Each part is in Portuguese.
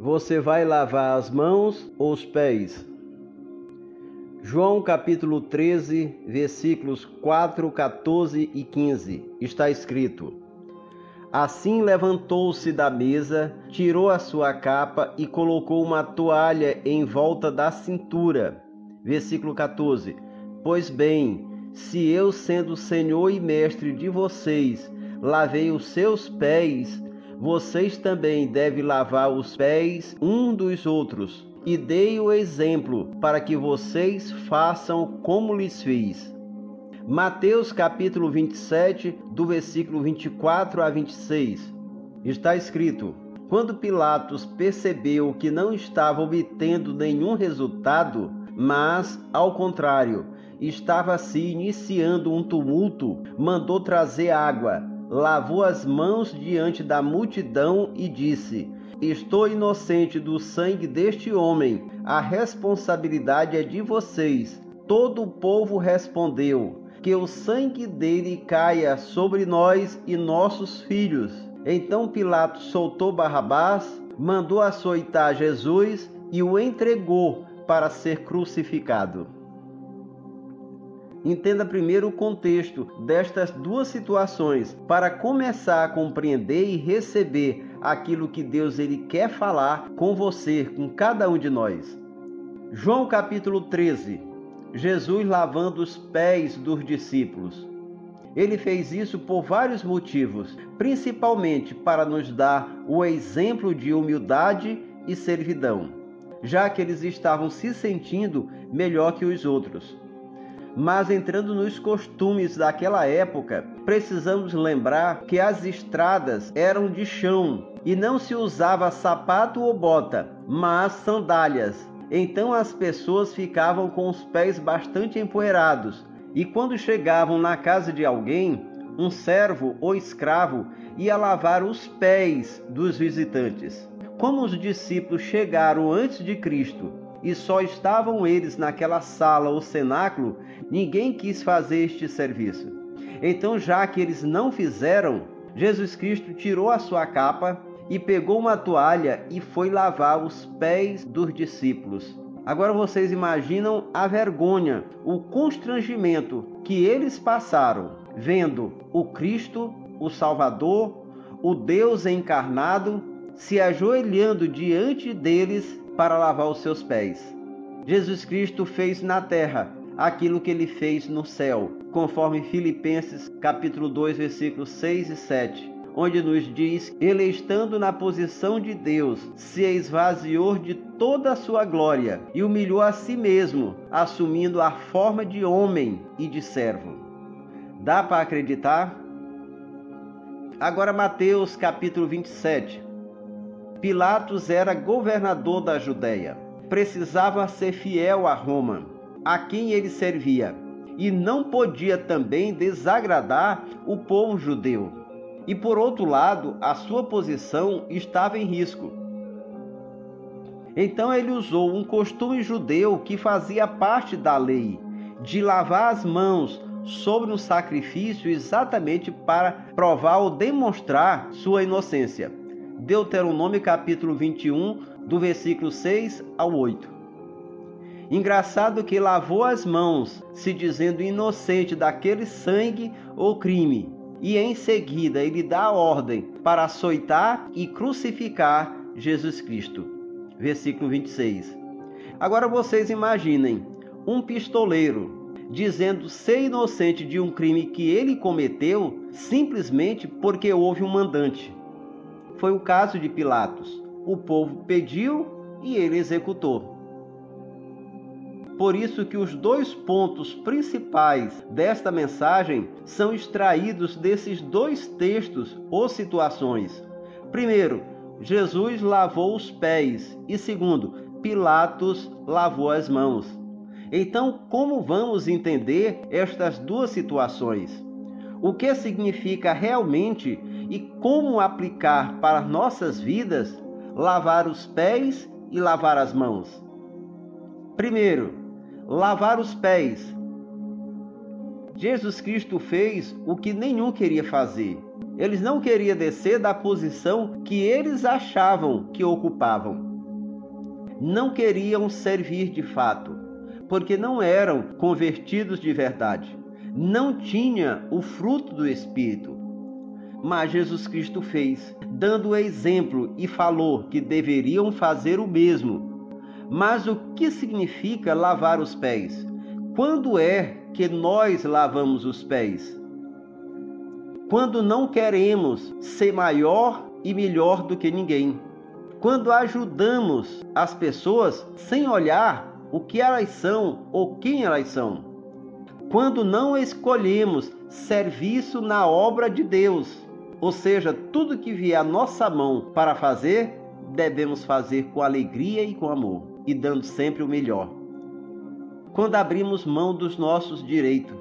Você vai lavar as mãos ou os pés? João capítulo 13, versículos 4, 14 e 15, está escrito: Assim levantou-se da mesa, tirou a sua capa e colocou uma toalha em volta da cintura. Versículo 14: Pois bem, se eu, sendo Senhor e Mestre de vocês, lavei os seus pés, vocês também devem lavar os pés um dos outros. E dei o exemplo para que vocês façam como lhes fiz. Mateus capítulo 27, do versículo 24 a 26, está escrito: Quando Pilatos percebeu que não estava obtendo nenhum resultado, mas, ao contrário, estava se iniciando um tumulto, mandou trazer água, lavou as mãos diante da multidão e disse: Estou inocente do sangue deste homem, a responsabilidade é de vocês. Todo o povo respondeu: Que o sangue dele caia sobre nós e nossos filhos. Então Pilatos soltou Barrabás, mandou açoitar Jesus e o entregou para ser crucificado. Entenda primeiro o contexto destas duas situações para começar a compreender e receber aquilo que Deus ele quer falar com você, com cada um de nós. João capítulo 13. Jesus lavando os pés dos discípulos. Ele fez isso por vários motivos, principalmente para nos dar o exemplo de humildade e servidão, já que eles estavam se sentindo melhor que os outros. Mas entrando nos costumes daquela época, precisamos lembrar que as estradas eram de chão e não se usava sapato ou bota, mas sandálias. Então as pessoas ficavam com os pés bastante empoeirados, e quando chegavam na casa de alguém, um servo ou escravo ia lavar os pés dos visitantes. Como os discípulos chegaram antes de Cristo e só estavam eles naquela sala ou cenáculo, ninguém quis fazer este serviço. Então, já que eles não fizeram, Jesus Cristo tirou a sua capa e pegou uma toalha e foi lavar os pés dos discípulos. Agora vocês imaginam a vergonha, o constrangimento que eles passaram, vendo o Cristo, o Salvador, o Deus encarnado, se ajoelhando diante deles para lavar os seus pés. Jesus Cristo fez na terra aquilo que ele fez no céu, conforme Filipenses capítulo 2, versículos 6 e 7. Onde nos diz: Ele, estando na posição de Deus, se esvaziou de toda a sua glória e humilhou a si mesmo, assumindo a forma de homem e de servo. Dá para acreditar? Agora Mateus capítulo 27. Pilatos era governador da Judéia. Precisava ser fiel a Roma, a quem ele servia, e não podia também desagradar o povo judeu. E por outro lado, a sua posição estava em risco. Então ele usou um costume judeu que fazia parte da lei, de lavar as mãos sobre um sacrifício exatamente para provar ou demonstrar sua inocência. Deuteronômio capítulo 21, do versículo 6 ao 8. Engraçado que lavou as mãos, se dizendo inocente daquele sangue ou crime, e em seguida ele dá a ordem para açoitar e crucificar Jesus Cristo. Versículo 26. Agora vocês imaginem um pistoleiro dizendo ser inocente de um crime que ele cometeu simplesmente porque houve um mandante. Foi o caso de Pilatos. O povo pediu e ele executou. Por isso que os dois pontos principais desta mensagem são extraídos desses dois textos ou situações. Primeiro, Jesus lavou os pés e segundo, Pilatos lavou as mãos. Então, como vamos entender estas duas situações? O que significa realmente e como aplicar para nossas vidas lavar os pés e lavar as mãos? Primeiro, lavar os pés. Jesus Cristo fez o que nenhum queria fazer. Eles não queriam descer da posição que eles achavam que ocupavam. não queriam servir de fato, porque não eram convertidos de verdade, não tinha o fruto do Espírito. Mas Jesus Cristo fez, dando o exemplo e falou que deveriam fazer o mesmo. Mas o que significa lavar os pés? Quando é que nós lavamos os pés? Quando não queremos ser maior e melhor do que ninguém. Quando ajudamos as pessoas sem olhar o que elas são ou quem elas são. Quando não escolhemos serviço na obra de Deus. Ou seja, tudo que vier à nossa mão para fazer, devemos fazer com alegria e com amor, e dando sempre o melhor. Quando abrimos mão dos nossos direitos,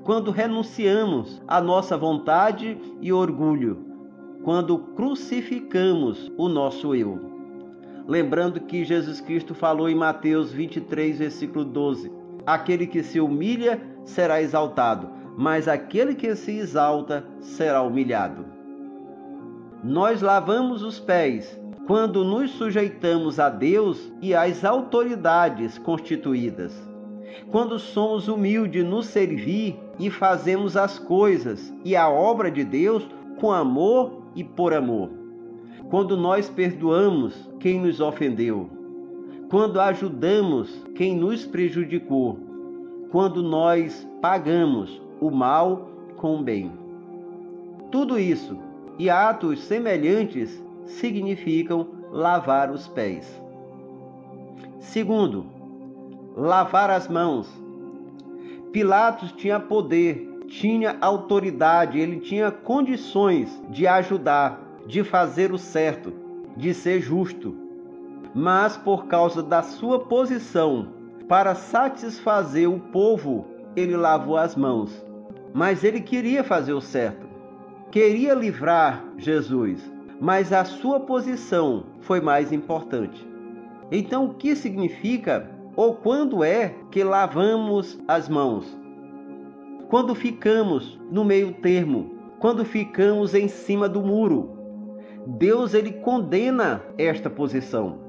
quando renunciamos à nossa vontade e orgulho, quando crucificamos o nosso eu. Lembrando que Jesus Cristo falou em Mateus 23, versículo 12, aquele que se humilha será exaltado, mas aquele que se exalta será humilhado. Nós lavamos os pés quando nos sujeitamos a Deus e às autoridades constituídas. Quando somos humildes no servir e fazemos as coisas e a obra de Deus com amor e por amor. Quando nós perdoamos quem nos ofendeu. Quando ajudamos quem nos prejudicou. Quando nós pagamos o mal com o bem. Tudo isso e atos semelhantes significam lavar os pés. Segundo, lavar as mãos. Pilatos tinha poder, tinha autoridade, ele tinha condições de ajudar, de fazer o certo, de ser justo. Mas por causa da sua posição, para satisfazer o povo, ele lavou as mãos. Mas ele queria fazer o certo, queria livrar Jesus, mas a sua posição foi mais importante. Então, o que significa ou quando é que lavamos as mãos? Quando ficamos no meio termo, quando ficamos em cima do muro. Deus, ele condena esta posição.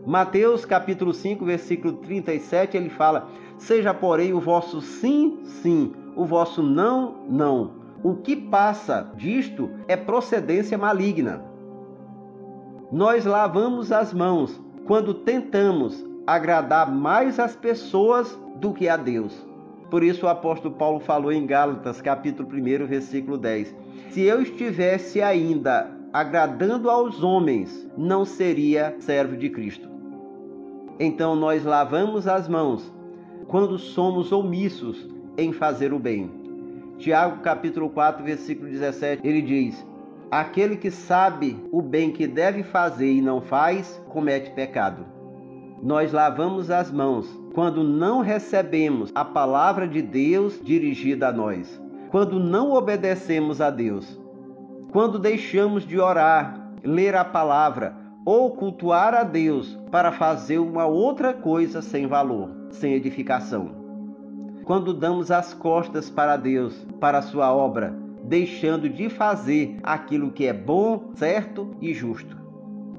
Mateus capítulo 5, versículo 37, ele fala: seja, porém, o vosso sim, sim, o vosso não, não. O que passa disto é procedência maligna. Nós lavamos as mãos quando tentamos agradar mais as pessoas do que a Deus. Por isso o apóstolo Paulo falou em Gálatas capítulo 1, versículo 10. Se eu estivesse ainda agradando aos homens, não seria servo de Cristo. Então nós lavamos as mãos quando somos omissos em fazer o bem. Tiago capítulo 4, versículo 17, ele diz: aquele que sabe o bem que deve fazer e não faz, comete pecado. Nós lavamos as mãos quando não recebemos a palavra de Deus dirigida a nós, quando não obedecemos a Deus, quando deixamos de orar, ler a palavra ou cultuar a Deus para fazer uma outra coisa sem valor, sem edificação. Quando damos as costas para Deus, para a sua obra, deixando de fazer aquilo que é bom, certo e justo.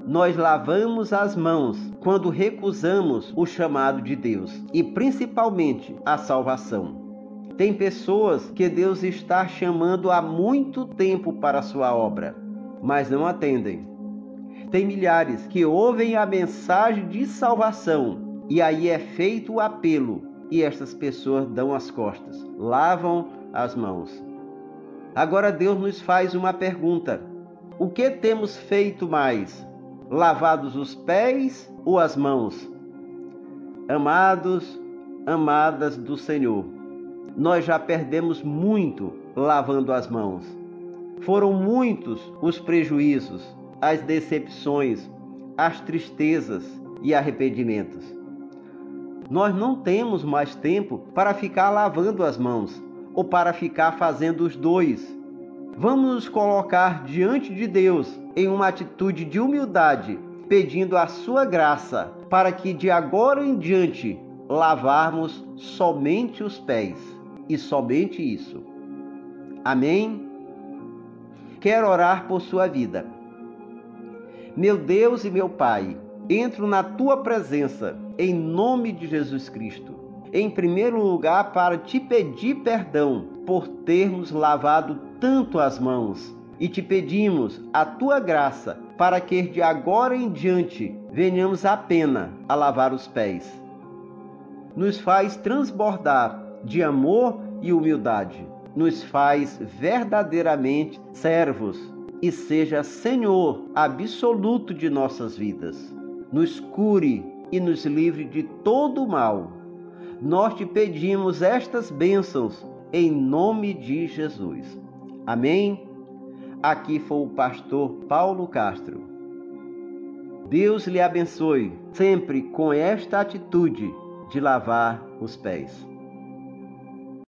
Nós lavamos as mãos quando recusamos o chamado de Deus e principalmente a salvação. Tem pessoas que Deus está chamando há muito tempo para a sua obra, mas não atendem. Tem milhares que ouvem a mensagem de salvação e aí é feito o apelo e estas pessoas dão as costas, lavam as mãos. Agora Deus nos faz uma pergunta: o que temos feito mais? Lavados os pés ou as mãos? Amados, amadas do Senhor, nós já perdemos muito lavando as mãos. Foram muitos os prejuízos, as decepções, as tristezas e arrependimentos. Nós não temos mais tempo para ficar lavando as mãos ou para ficar fazendo os dois. Vamos nos colocar diante de Deus em uma atitude de humildade, pedindo a sua graça para que de agora em diante lavarmos somente os pés e somente isso. Amém? Quero orar por sua vida. Meu Deus e meu Pai, entro na tua presença, em nome de Jesus Cristo. Em primeiro lugar, para te pedir perdão por termos lavado tanto as mãos. E te pedimos a tua graça para que de agora em diante venhamos apenas a lavar os pés. Nos faz transbordar de amor e humildade. Nos faz verdadeiramente servos e seja Senhor absoluto de nossas vidas. Nos cure e nos livre de todo o mal. Nós te pedimos estas bênçãos em nome de Jesus. Amém? Aqui foi o pastor Paulo Castro. Deus lhe abençoe, sempre com esta atitude de lavar os pés.